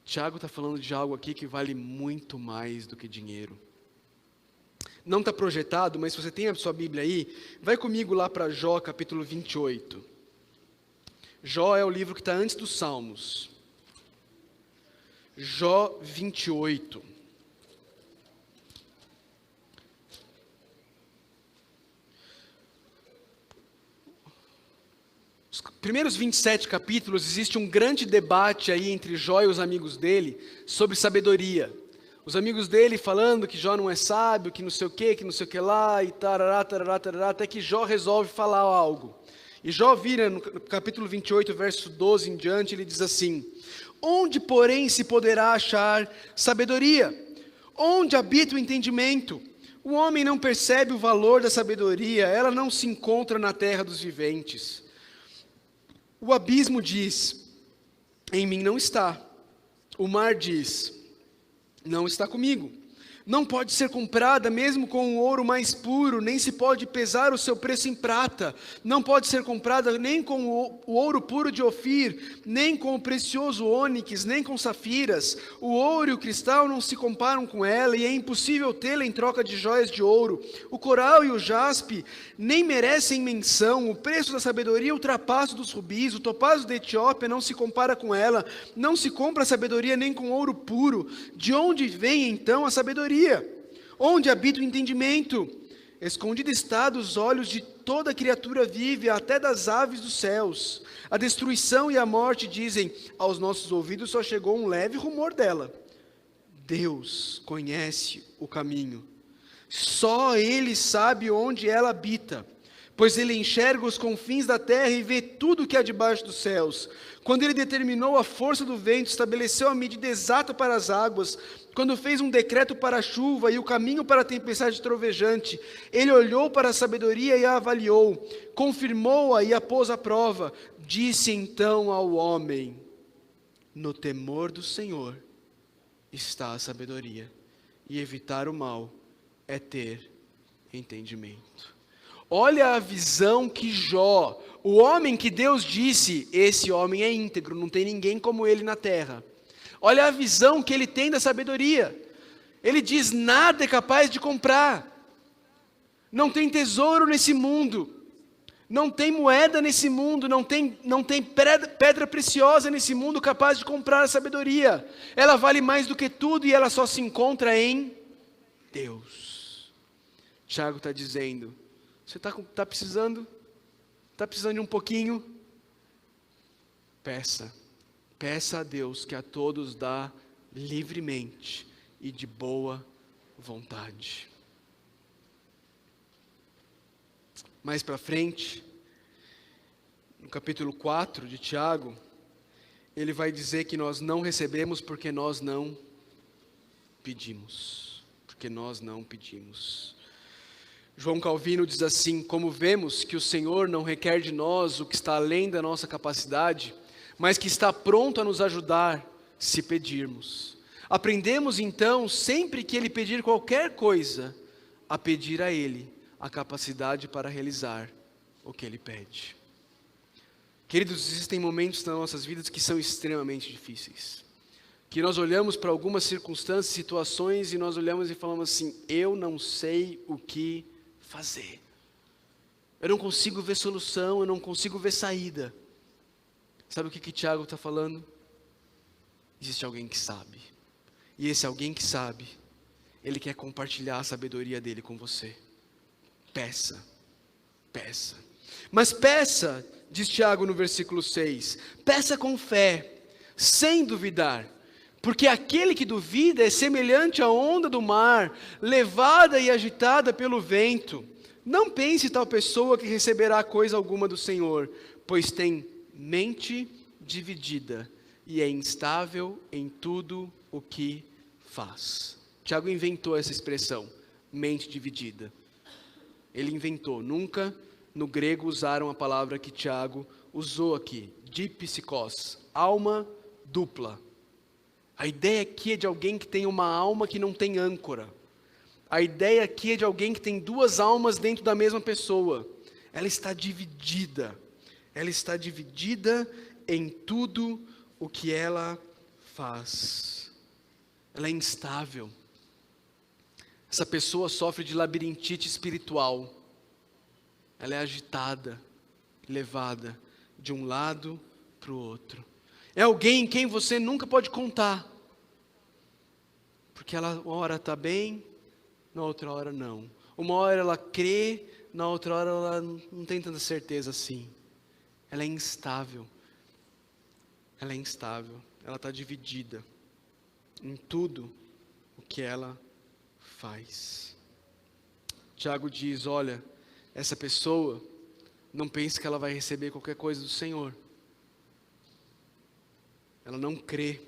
Tiago está falando de algo aqui que vale muito mais do que dinheiro. Não está projetado, mas se você tem a sua Bíblia aí, vai comigo lá para Jó, capítulo 28. Jó é o livro que está antes dos Salmos. Jó 28. Os primeiros 27 capítulos, existe um grande debate aí entre Jó e os amigos dele sobre sabedoria. Os amigos dele falando que Jó não é sábio, que não sei o que lá, e tarará, tarará, tarará, até que Jó resolve falar algo. E Jó vira no capítulo 28, verso 12 em diante, ele diz assim: onde, porém, se poderá achar sabedoria? Onde habita o entendimento? O homem não percebe o valor da sabedoria, ela não se encontra na terra dos viventes. O abismo diz, em mim não está. O mar diz, não está comigo. Não pode ser comprada mesmo com o ouro mais puro, nem se pode pesar o seu preço em prata. Não pode ser comprada nem com o ouro puro de Ofir, nem com o precioso ônix, nem com safiras. O ouro e o cristal não se comparam com ela, e é impossível tê-la em troca de joias de ouro. O coral e o jaspe nem merecem menção. O preço da sabedoria ultrapassa dos rubis. O topázio da Etiópia não se compara com ela. Não se compra a sabedoria nem com ouro puro. De onde vem então a sabedoria? Onde habita o entendimento? Escondido está dos olhos de toda criatura vive, até das aves dos céus. A destruição e a morte dizem, aos nossos ouvidos só chegou um leve rumor dela. Deus conhece o caminho. Só Ele sabe onde ela habita, pois Ele enxerga os confins da terra e vê tudo o que há debaixo dos céus. Quando Ele determinou a força do vento, estabeleceu a medida exata para as águas, quando fez um decreto para a chuva e o caminho para a tempestade trovejante, Ele olhou para a sabedoria e a avaliou, confirmou-a e a pôs à prova. Disse então ao homem, no temor do Senhor está a sabedoria, e evitar o mal é ter entendimento. Olha a visão que Jó, o homem que Deus disse, esse homem é íntegro, não tem ninguém como ele na terra. Olha a visão que ele tem da sabedoria. Ele diz, nada é capaz de comprar. Não tem tesouro nesse mundo. Não tem moeda nesse mundo. Não tem pedra preciosa nesse mundo capaz de comprar a sabedoria. Ela vale mais do que tudo e ela só se encontra em Deus. Tiago está dizendo, você está precisando? Está precisando de um pouquinho? Peça a Deus que a todos dá livremente e de boa vontade. Mais para frente, no capítulo 4 de Tiago, ele vai dizer que nós não recebemos porque nós não pedimos. Porque nós não pedimos. João Calvino diz assim, como vemos que o Senhor não requer de nós o que está além da nossa capacidade, mas que está pronto a nos ajudar se pedirmos. Aprendemos então, sempre que Ele pedir qualquer coisa, a pedir a Ele a capacidade para realizar o que Ele pede. Queridos, existem momentos nas nossas vidas que são extremamente difíceis. Que nós olhamos para algumas circunstâncias, situações, e nós olhamos e falamos assim, eu não sei o que fazer. Eu não consigo ver solução, eu não consigo ver saída. Sabe o que Tiago está falando? Existe alguém que sabe. E esse alguém que sabe, ele quer compartilhar a sabedoria dele com você. Peça. Mas peça Diz Tiago no versículo 6, peça com fé, sem duvidar, porque aquele que duvida é semelhante à onda do mar, levada e agitada pelo vento. Não pense tal pessoa que receberá coisa alguma do Senhor, pois tem mente dividida e é instável em tudo o que faz. Tiago inventou essa expressão, mente dividida. Ele inventou, nunca no grego usaram a palavra que Tiago usou aqui, dipsikos, alma dupla. A ideia aqui é de alguém que tem uma alma que não tem âncora. A ideia aqui é de alguém que tem duas almas dentro da mesma pessoa. Ela está dividida. Ela está dividida em tudo o que ela faz. Ela é instável. Essa pessoa sofre de labirintite espiritual. Ela é agitada, levada de um lado para o outro. É alguém em quem você nunca pode contar. Porque ela uma hora está bem, na outra hora não. Uma hora ela crê, na outra hora ela não tem tanta certeza assim. Ela é instável. Ela é instável. Ela está dividida em tudo o que ela faz. Tiago diz, olha, essa pessoa, não pense que ela vai receber qualquer coisa do Senhor. Ela não crê.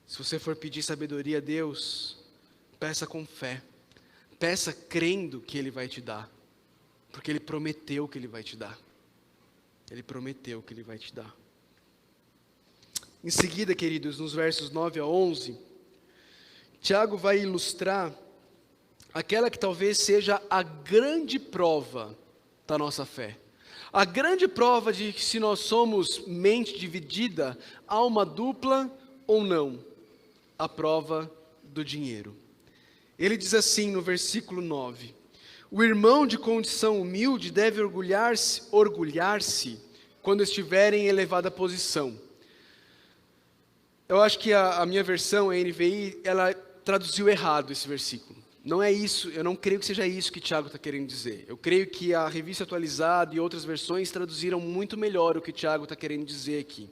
Se você for pedir sabedoria a Deus, peça com fé. Peça crendo que Ele vai te dar. Porque Ele prometeu que Ele vai te dar. Ele prometeu que Ele vai te dar. Em seguida, queridos, nos versos 9 a 11, Tiago vai ilustrar aquela que talvez seja a grande prova da nossa fé. A grande prova de que se nós somos mente dividida, alma dupla ou não. A prova do dinheiro. Ele diz assim no versículo 9. O irmão de condição humilde deve orgulhar-se quando estiver em elevada posição. Eu acho que a minha versão, a NVI, ela traduziu errado esse versículo. Não é isso, eu não creio que seja isso que Tiago está querendo dizer. Eu creio que a Revista Atualizada e outras versões traduziram muito melhor o que Tiago está querendo dizer aqui.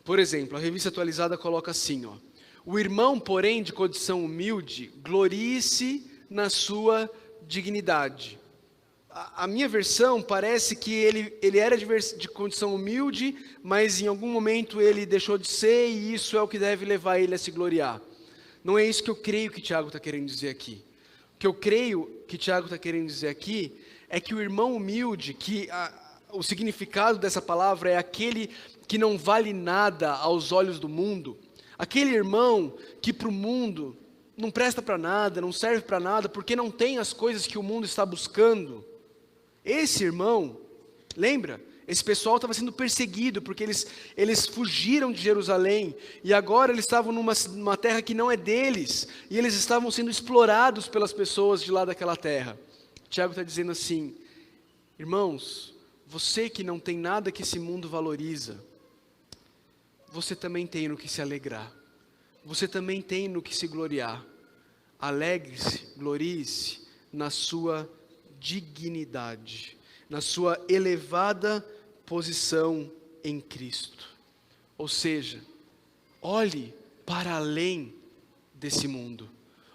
Por exemplo, a Revista Atualizada coloca assim, ó. O irmão, porém, de condição humilde, glorie-se na sua dignidade. A minha versão parece que ele era de condição humilde, mas em algum momento ele deixou de ser e isso é o que deve levar ele a se gloriar. Não é isso que eu creio que Tiago está querendo dizer aqui. O que eu creio que Tiago está querendo dizer aqui é que o irmão humilde, o significado dessa palavra é aquele que não vale nada aos olhos do mundo, aquele irmão que para o mundo não presta para nada, não serve para nada, porque não tem as coisas que o mundo está buscando. Esse irmão, lembra? Esse pessoal estava sendo perseguido, porque eles fugiram de Jerusalém, e agora eles estavam numa terra que não é deles, e eles estavam sendo explorados pelas pessoas de lá daquela terra. Tiago está dizendo assim, irmãos, você que não tem nada que esse mundo valoriza, você também tem no que se alegrar, você também tem no que se gloriar. Alegre-se, glorie-se na sua dignidade, na sua elevada posição em Cristo. Ou seja, olhe para além desse mundo.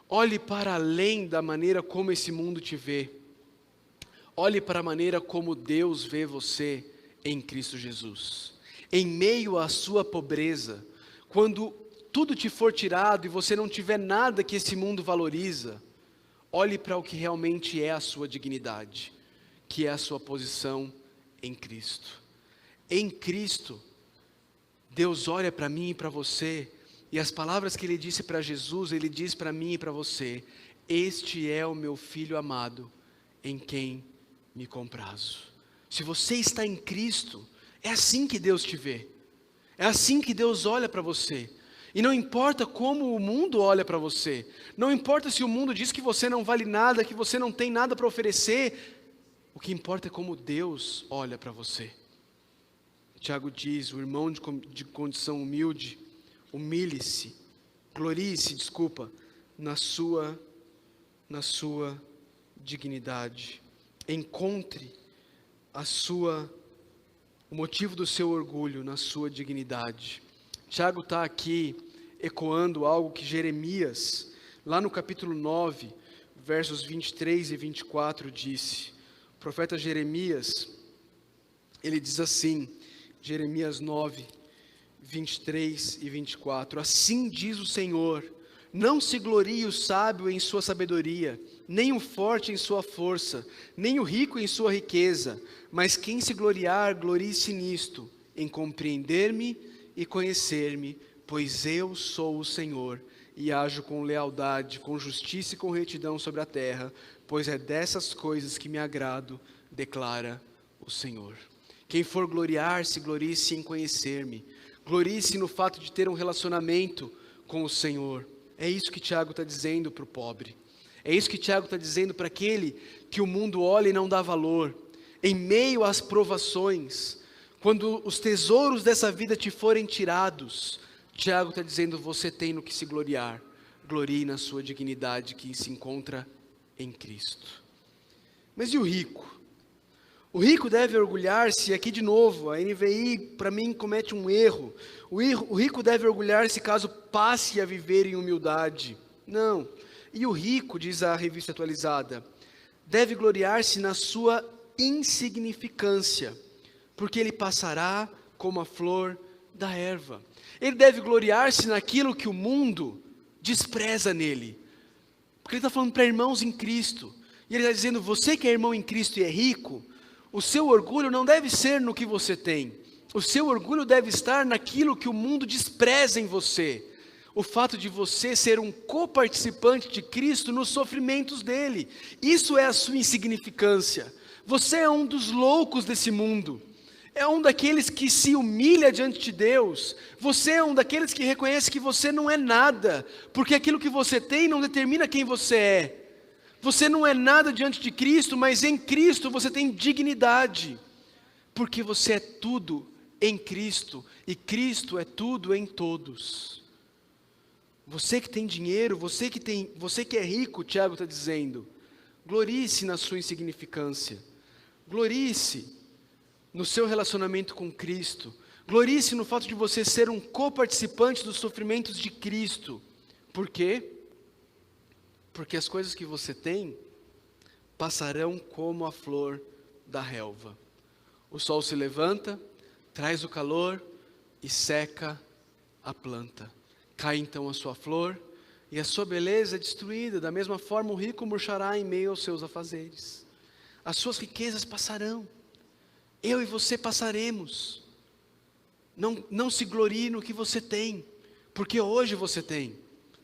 Olhe para além da maneira como esse mundo te vê. Olhe para a maneira como Deus vê você em Cristo Jesus. Em meio à sua pobreza, quando tudo te for tirado e você não tiver nada que esse mundo valoriza, olhe para o que realmente é a sua dignidade, que é a sua posição em Cristo. Em Cristo, Deus olha para mim e para você, e as palavras que Ele disse para Jesus, Ele diz para mim e para você, este é o meu Filho amado, em quem me comprazo. Se você está em Cristo, é assim que Deus te vê, é assim que Deus olha para você, e não importa como o mundo olha para você, não importa se o mundo diz que você não vale nada, que você não tem nada para oferecer, o que importa é como Deus olha para você. Tiago diz, o irmão de condição humilde, humilhe-se, glorie-se, na sua dignidade. Encontre o motivo do seu orgulho na sua dignidade. Tiago está aqui ecoando algo que Jeremias, lá no capítulo 9, versos 23 e 24, disse. O profeta Jeremias, ele diz assim, Jeremias 9, 23 e 24, assim diz o Senhor, não se glorie o sábio em sua sabedoria, nem o forte em sua força, nem o rico em sua riqueza, mas quem se gloriar, glorie-se nisto, em compreender-me e conhecer-me, pois eu sou o Senhor, e ajo com lealdade, com justiça e com retidão sobre a terra, pois é dessas coisas que me agrado, declara o Senhor. Quem for gloriar-se, glorie-se em conhecer-me, glorie-se no fato de ter um relacionamento com o Senhor. É isso que Tiago está dizendo para o pobre. É isso que Tiago está dizendo para aquele que o mundo olha e não dá valor. Em meio às provações, quando os tesouros dessa vida te forem tirados, Tiago está dizendo, você tem no que se gloriar. Glorie na sua dignidade que se encontra em Cristo. Mas e o rico? O rico deve orgulhar-se, aqui de novo, a NVI para mim comete um erro. O rico deve orgulhar-se caso passe a viver em humildade. Não. E o rico, diz a revista atualizada, deve gloriar-se na sua insignificância, porque ele passará como a flor da erva. Ele deve gloriar-se naquilo que o mundo despreza nele. Porque ele está falando para irmãos em Cristo. E ele está dizendo, você que é irmão em Cristo e é rico, o seu orgulho não deve ser no que você tem. O seu orgulho deve estar naquilo que o mundo despreza em você. O fato de você ser um coparticipante de Cristo nos sofrimentos dele. Isso é a sua insignificância. Você é um dos loucos desse mundo. É um daqueles que se humilha diante de Deus. Você é um daqueles que reconhece que você não é nada. Porque aquilo que você tem não determina quem você é. Você não é nada diante de Cristo, mas em Cristo você tem dignidade. Porque você é tudo em Cristo. E Cristo é tudo em todos. Você que tem dinheiro, você que é rico, Tiago está dizendo, glorie-se na sua insignificância. Glorie-se no seu relacionamento com Cristo. Glorie-se no fato de você ser um coparticipante dos sofrimentos de Cristo. Por quê? Porque as coisas que você tem passarão como a flor da relva. O sol se levanta, traz o calor e seca a planta. Cai então a sua flor e a sua beleza é destruída. Da mesma forma o rico murchará em meio aos seus afazeres. As suas riquezas passarão. Eu e você passaremos. Não se glorie no que você tem, porque hoje você tem.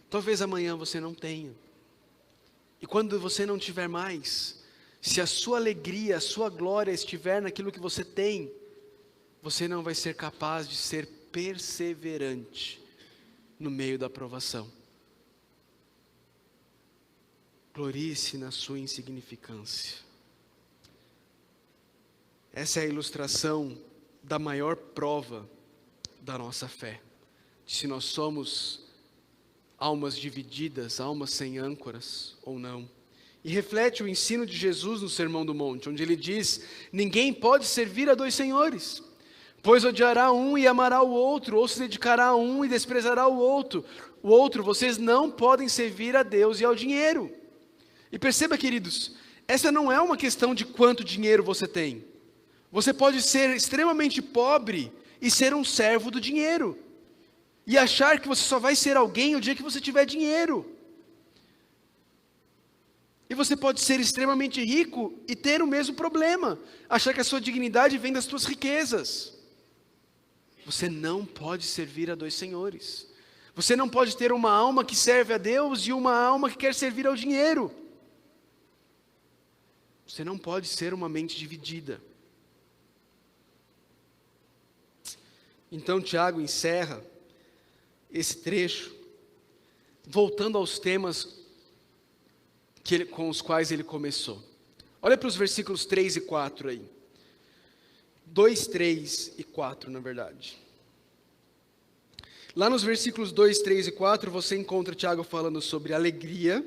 Talvez amanhã você não tenha. E quando você não tiver mais, se a sua alegria, a sua glória estiver naquilo que você tem, você não vai ser capaz de ser perseverante no meio da provação. Glorie-se na sua insignificância. Essa é a ilustração da maior prova da nossa fé. Se nós somos almas divididas, almas sem âncoras ou não. E reflete o ensino de Jesus no Sermão do Monte, onde ele diz, ninguém pode servir a dois senhores, pois odiará um e amará o outro, ou se dedicará a um e desprezará o outro. Vocês não podem servir a Deus e ao dinheiro. E perceba, queridos, essa não é uma questão de quanto dinheiro você tem. Você pode ser extremamente pobre e ser um servo do dinheiro. E achar que você só vai ser alguém o dia que você tiver dinheiro. E você pode ser extremamente rico e ter o mesmo problema. Achar que a sua dignidade vem das suas riquezas. Você não pode servir a dois senhores. Você não pode ter uma alma que serve a Deus e uma alma que quer servir ao dinheiro. Você não pode ser uma mente dividida. Então Tiago encerra esse trecho, voltando aos temas com os quais ele começou. Olha para os versículos 3 e 4 aí. 2, 3 e 4, na verdade. Lá nos versículos 2, 3 e 4, você encontra Tiago falando sobre alegria,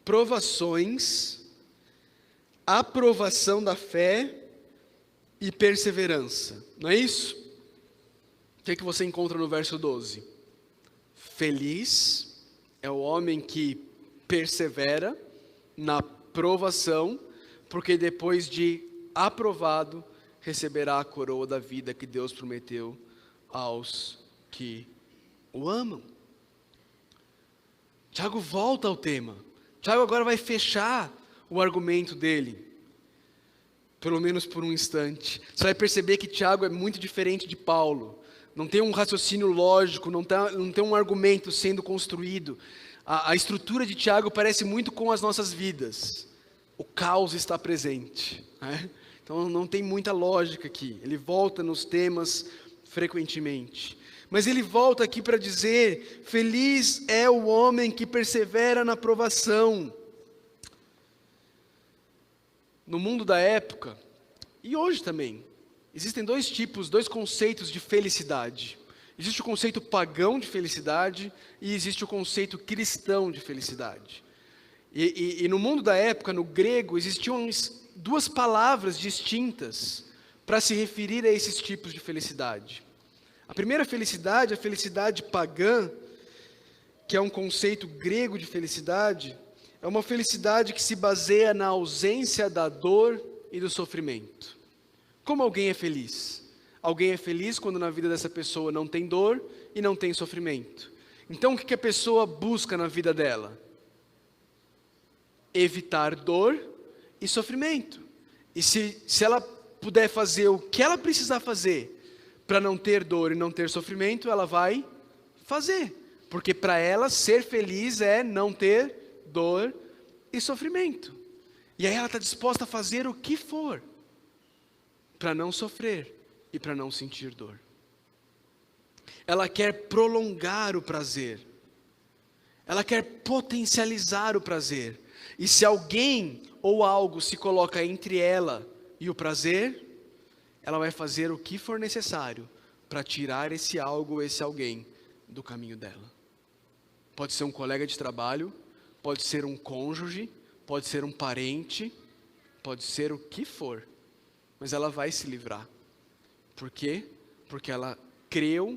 provações, aprovação da fé e perseverança. Não é isso? O que é que você encontra no verso 12? Feliz é o homem que persevera na provação, porque depois de aprovado, receberá a coroa da vida que Deus prometeu aos que o amam. Tiago volta ao tema. Tiago agora vai fechar o argumento dele, pelo menos por um instante. Você vai perceber que Tiago é muito diferente de Paulo. Não tem um raciocínio lógico, não tem um argumento sendo construído. A estrutura de Tiago parece muito com as nossas vidas. O caos está presente, né? Então não tem muita lógica aqui. Ele volta nos temas frequentemente. Mas ele volta aqui para dizer: feliz é o homem que persevera na provação. No mundo da época, e hoje também, existem dois conceitos de felicidade. Existe o conceito pagão de felicidade e existe o conceito cristão de felicidade. E no mundo da época, no grego, existiam duas palavras distintas para se referir a esses tipos de felicidade. A primeira felicidade, a felicidade pagã, que é um conceito grego de felicidade, é uma felicidade que se baseia na ausência da dor e do sofrimento. Como alguém é feliz? Alguém é feliz quando na vida dessa pessoa não tem dor e não tem sofrimento. Então o que a pessoa busca na vida dela? Evitar dor e sofrimento. E se ela puder fazer o que ela precisar fazer para não ter dor e não ter sofrimento, ela vai fazer. Porque para ela ser feliz é não ter dor e sofrimento. E aí ela está disposta a fazer o que for para não sofrer e para não sentir dor. Ela quer prolongar o prazer. Ela quer potencializar o prazer. E se alguém ou algo se coloca entre ela e o prazer, ela vai fazer o que for necessário para tirar esse algo ou esse alguém do caminho dela. Pode ser um colega de trabalho, pode ser um cônjuge, pode ser um parente, pode ser o que for, mas ela vai se livrar. Por quê? Porque ela creu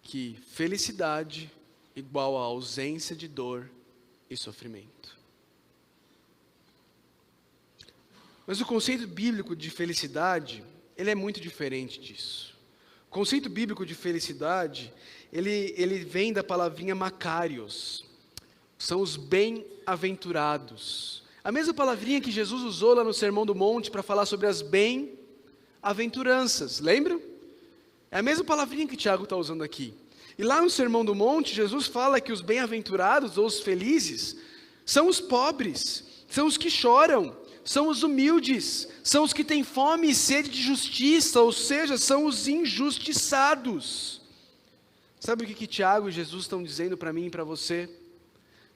que felicidade igual a ausência de dor e sofrimento. Mas o conceito bíblico de felicidade, ele é muito diferente disso. O conceito bíblico de felicidade, ele vem da palavrinha makarios. São os bem-aventurados. A mesma palavrinha que Jesus usou lá no Sermão do Monte para falar sobre as bem-aventuranças. Lembram? É a mesma palavrinha que Tiago está usando aqui. E lá no Sermão do Monte, Jesus fala que os bem-aventurados ou os felizes são os pobres, são os que choram, são os humildes, são os que têm fome e sede de justiça, ou seja, são os injustiçados. Sabe o que Tiago e Jesus estão dizendo para mim e para você?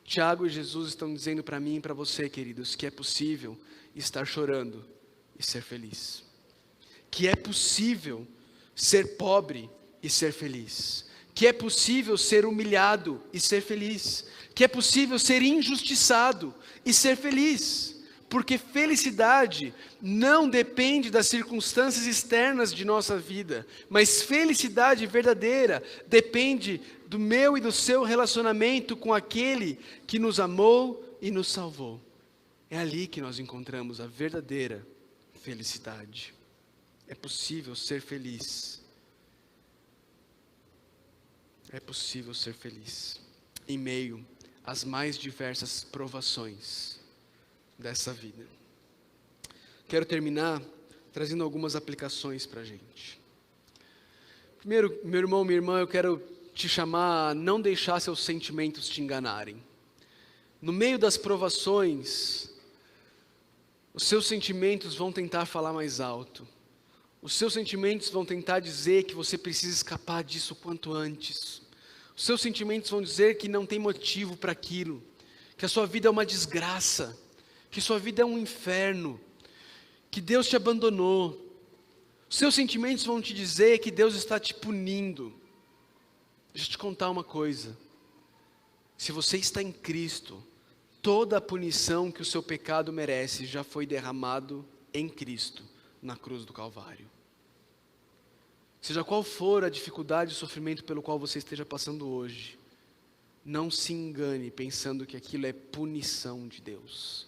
Tiago e Jesus estão dizendo para mim e para você, queridos, que é possível estar chorando e ser feliz. Que é possível ser pobre e ser feliz. Que é possível ser humilhado e ser feliz. Que é possível ser injustiçado e ser feliz. Porque felicidade não depende das circunstâncias externas de nossa vida, mas felicidade verdadeira depende do meu e do seu relacionamento com aquele que nos amou e nos salvou. É ali que nós encontramos a verdadeira felicidade. É possível ser feliz. É possível ser feliz em meio às mais diversas provações dessa vida. Quero terminar trazendo algumas aplicações para a gente. Primeiro, meu irmão, minha irmã, eu quero te chamar a não deixar seus sentimentos te enganarem. No meio das provações, os seus sentimentos vão tentar falar mais alto. Os seus sentimentos vão tentar dizer que você precisa escapar disso o quanto antes. Os seus sentimentos vão dizer que não tem motivo para aquilo, que a sua vida é uma desgraça, que sua vida é um inferno, que Deus te abandonou. Os seus sentimentos vão te dizer que Deus está te punindo. Deixa eu te contar uma coisa. Se você está em Cristo, toda a punição que o seu pecado merece já foi derramado em Cristo, na cruz do Calvário. Seja qual for a dificuldade e sofrimento pelo qual você esteja passando hoje, não se engane pensando que aquilo é punição de Deus.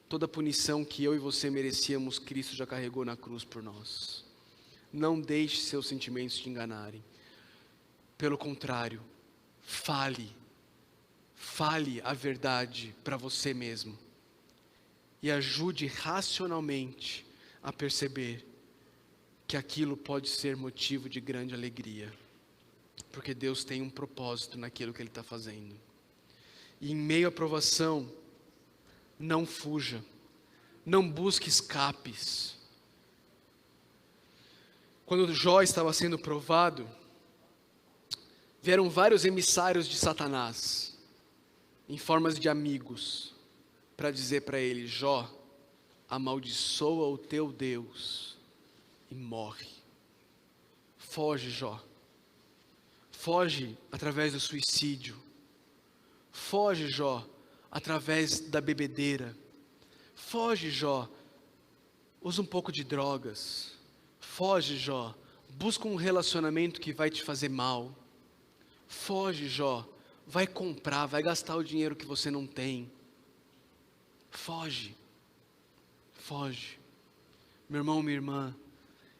Toda punição que eu e você merecíamos, Cristo já carregou na cruz por nós. Não deixe seus sentimentos te enganarem. Pelo contrário, fale a verdade para você mesmo. E ajude racionalmente a perceber que aquilo pode ser motivo de grande alegria. Porque Deus tem um propósito naquilo que Ele está fazendo. E em meio à provação, não fuja, não busque escapes. Quando Jó estava sendo provado, vieram vários emissários de Satanás, em formas de amigos, para dizer para ele: Jó, amaldiçoa o teu Deus e morre. Foge, Jó. Foge através do suicídio. Foge, Jó, através da bebedeira. Foge, Jó, usa um pouco de drogas. Foge, Jó, busca um relacionamento que vai te fazer mal. Foge, Jó, vai comprar, vai gastar o dinheiro que você não tem. Foge. Meu irmão, minha irmã,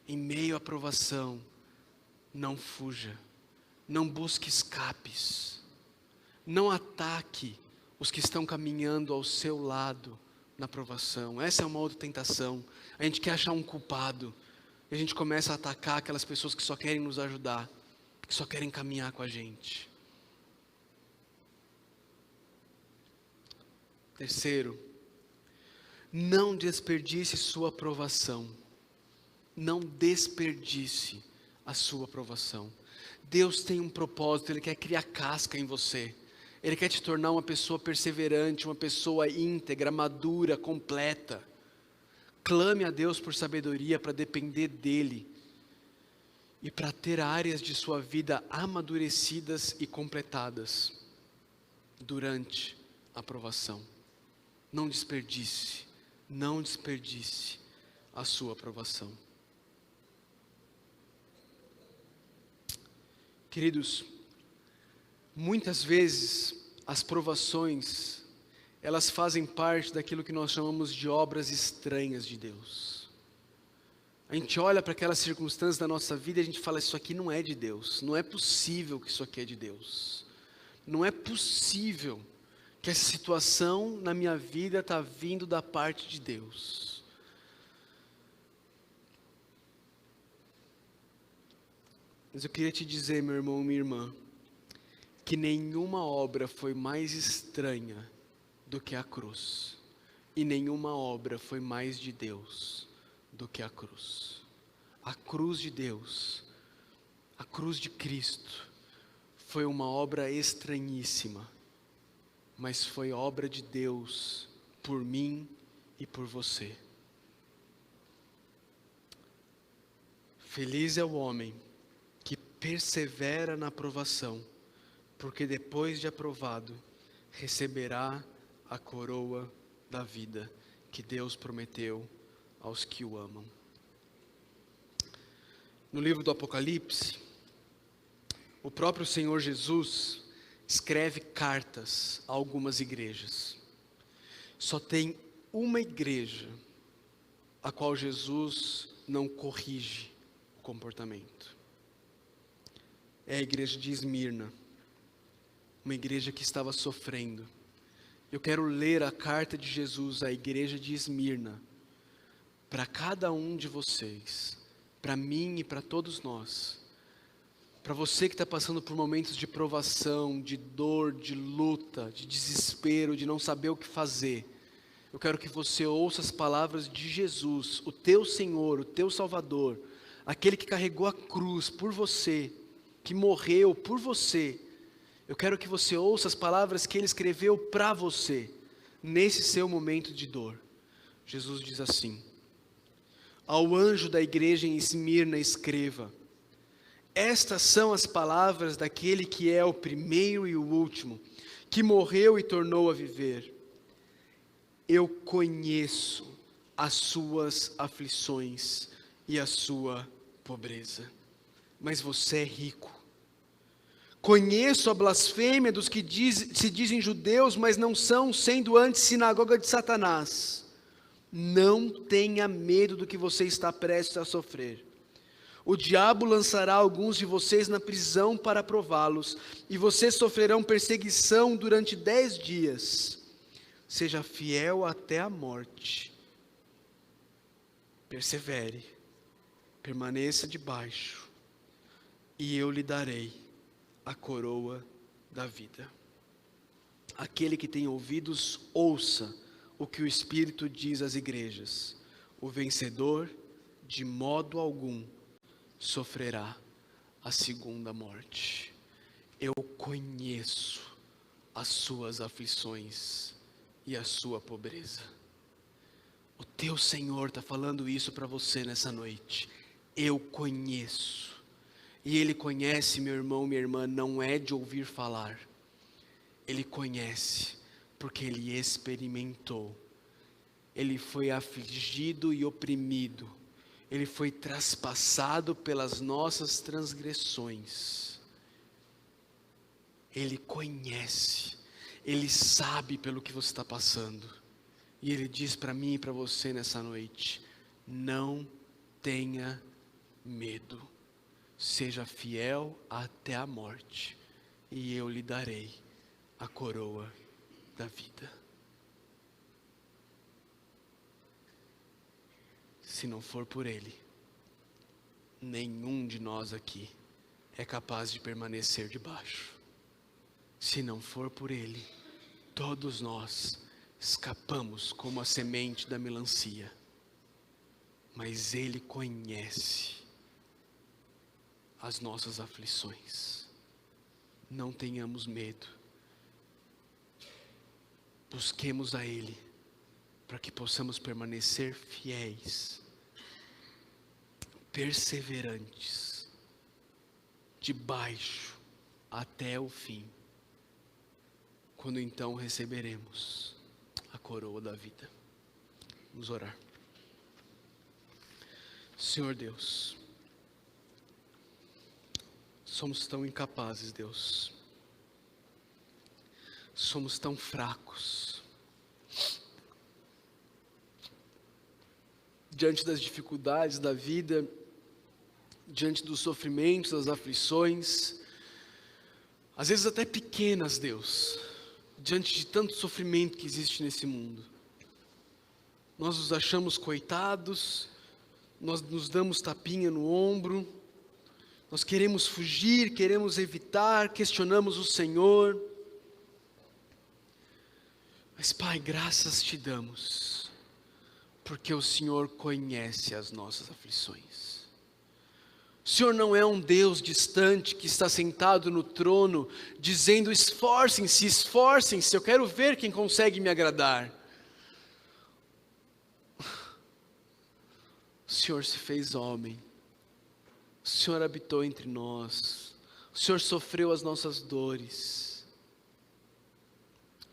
em meio à provação, não fuja. Não busque escapes. Não ataque os que estão caminhando ao seu lado na provação. Essa é uma outra tentação. A gente quer achar um culpado. E a gente começa a atacar aquelas pessoas que só querem nos ajudar, que só querem caminhar com a gente. Terceiro, não desperdice sua aprovação. Não desperdice a sua aprovação. Deus tem um propósito, Ele quer criar casca em você. Ele quer te tornar uma pessoa perseverante, uma pessoa íntegra, madura, completa. Clame a Deus por sabedoria para depender dEle. E para ter áreas de sua vida amadurecidas e completadas durante a aprovação. Não desperdice a sua aprovação. Queridos, muitas vezes as provações, elas fazem parte daquilo que nós chamamos de obras estranhas de Deus. A gente olha para aquelas circunstâncias da nossa vida e a gente fala: isso aqui não é de Deus, não é possível que isso aqui é de Deus. Não é possível que essa situação na minha vida está vindo da parte de Deus. Mas eu queria te dizer, meu irmão, minha irmã, que nenhuma obra foi mais estranha do que a cruz. E nenhuma obra foi mais de Deus do que a cruz. A cruz de Deus, a cruz de Cristo, foi uma obra estranhíssima, mas foi obra de Deus por mim e por você. Feliz é o homem que persevera na aprovação, porque depois de aprovado, receberá a coroa da vida que Deus prometeu aos que o amam. No livro do Apocalipse, o próprio Senhor Jesus escreve cartas a algumas igrejas. Só tem uma igreja a qual Jesus não corrige o comportamento. É a igreja de Esmirna, uma igreja que estava sofrendo. Eu quero ler a carta de Jesus à igreja de Esmirna, para cada um de vocês, para mim e para todos nós. Para você que está passando por momentos de provação, de dor, de luta, de desespero, de não saber o que fazer, eu quero que você ouça as palavras de Jesus, o teu Senhor, o teu Salvador, aquele que carregou a cruz por você, que morreu por você. Eu quero que você ouça as palavras que Ele escreveu para você, nesse seu momento de dor. Jesus diz assim: ao anjo da igreja em Esmirna escreva: estas são as palavras daquele que é o primeiro e o último, que morreu e tornou a viver. Eu conheço as suas aflições e a sua pobreza. Mas você é rico. Conheço a blasfêmia dos que se dizem judeus, mas não são, sendo antes sinagoga de Satanás. Não tenha medo do que você está prestes a sofrer. O diabo lançará alguns de vocês na prisão para prová-los, e vocês sofrerão perseguição durante 10 dias. Seja fiel até a morte. Persevere, permaneça debaixo, e eu lhe darei a coroa da vida. Aquele que tem ouvidos, ouça o que o Espírito diz às igrejas. O vencedor, de modo algum, sofrerá a segunda morte. Eu conheço as suas aflições e a sua pobreza. O teu Senhor está falando isso para você nessa noite. Eu conheço. E Ele conhece, meu irmão, minha irmã, não é de ouvir falar. Ele conhece, porque Ele experimentou. Ele foi afligido e oprimido. Ele foi traspassado pelas nossas transgressões. Ele conhece. Ele sabe pelo que você está passando. E Ele diz para mim e para você nessa noite: não tenha medo. Seja fiel até a morte, e eu lhe darei a coroa da vida. Se não for por Ele, nenhum de nós aqui é capaz de permanecer debaixo. Se não for por Ele, todos nós escapamos como a semente da melancia. Mas Ele conhece as nossas aflições. Não tenhamos medo. Busquemos a Ele, para que possamos permanecer fiéis, perseverantes, debaixo até o fim, quando então receberemos a coroa da vida. Vamos orar. Senhor Deus, somos tão incapazes, Deus. Somos tão fracos. Diante das dificuldades da vida, diante dos sofrimentos, das aflições, às vezes até pequenas, Deus, diante de tanto sofrimento que existe nesse mundo. Nós nos achamos coitados, nós nos damos tapinha no ombro, nós queremos fugir, queremos evitar, questionamos o Senhor. Mas Pai, graças te damos, porque o Senhor conhece as nossas aflições. O Senhor não é um Deus distante que está sentado no trono, dizendo: esforcem-se, esforcem-se, eu quero ver quem consegue me agradar. O Senhor se fez homem, o Senhor habitou entre nós, o Senhor sofreu as nossas dores,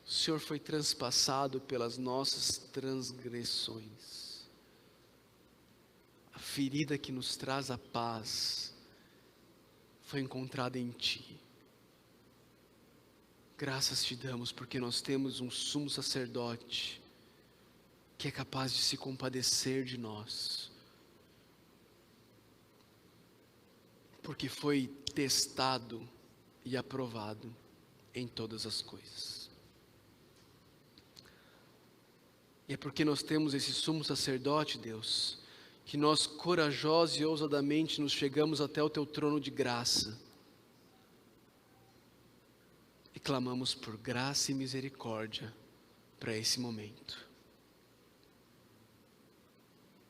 o Senhor foi transpassado pelas nossas transgressões. A ferida que nos traz a paz foi encontrada em Ti. Graças te damos porque nós temos um sumo sacerdote que é capaz de se compadecer de nós, porque foi testado e aprovado em todas as coisas. E é porque nós temos esse sumo sacerdote, Deus, que nós corajosos e ousadamente nos chegamos até o Teu trono de graça e clamamos por graça e misericórdia para esse momento.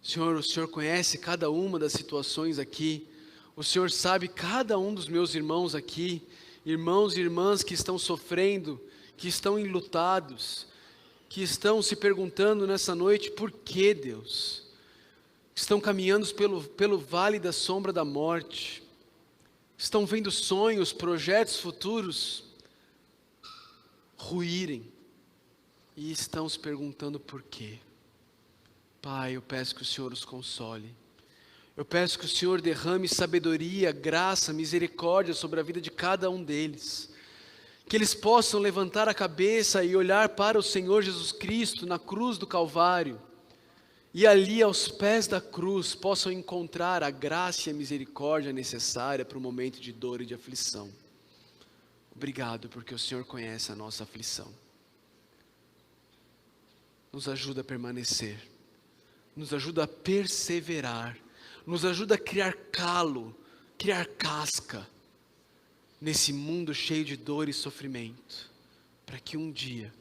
Senhor, o Senhor conhece cada uma das situações aqui. O Senhor sabe cada um dos meus irmãos aqui, irmãos e irmãs que estão sofrendo, que estão enlutados, que estão se perguntando nessa noite: por que, Deus? Estão caminhando pelo vale da sombra da morte, estão vendo sonhos, projetos futuros ruírem, e estão se perguntando por quê. Pai, eu peço que o Senhor os console. Eu peço que o Senhor derrame sabedoria, graça, misericórdia sobre a vida de cada um deles. Que eles possam levantar a cabeça e olhar para o Senhor Jesus Cristo na cruz do Calvário. E ali aos pés da cruz possam encontrar a graça e a misericórdia necessária para o momento de dor e de aflição. Obrigado porque o Senhor conhece a nossa aflição. Nos ajuda a permanecer. Nos ajuda a perseverar. Nos ajuda a criar calo, criar casca nesse mundo cheio de dor e sofrimento, para que um dia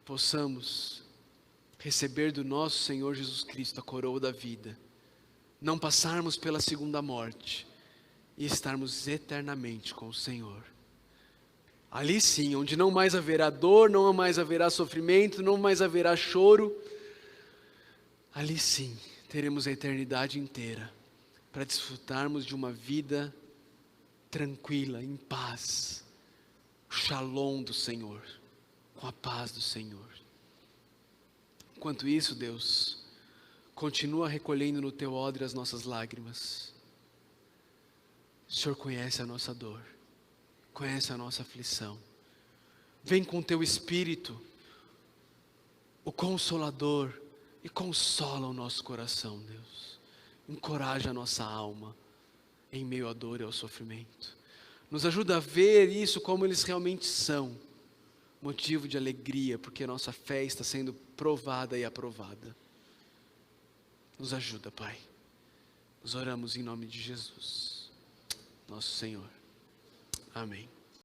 possamos receber do nosso Senhor Jesus Cristo a coroa da vida, não passarmos pela segunda morte e estarmos eternamente com o Senhor. Ali sim, onde não mais haverá dor, não mais haverá sofrimento, não mais haverá choro, ali sim teremos a eternidade inteira para desfrutarmos de uma vida tranquila, em paz, o shalom do Senhor, com a paz do Senhor. Enquanto isso, Deus, continua recolhendo no teu odre as nossas lágrimas. O Senhor conhece a nossa dor, conhece a nossa aflição. Vem com o teu Espírito, o Consolador, e consola o nosso coração, Deus. Encoraja a nossa alma em meio à dor e ao sofrimento. Nos ajuda a ver isso como eles realmente são. Motivo de alegria, porque a nossa fé está sendo provada e aprovada. Nos ajuda, Pai. Nos oramos em nome de Jesus, nosso Senhor. Amém.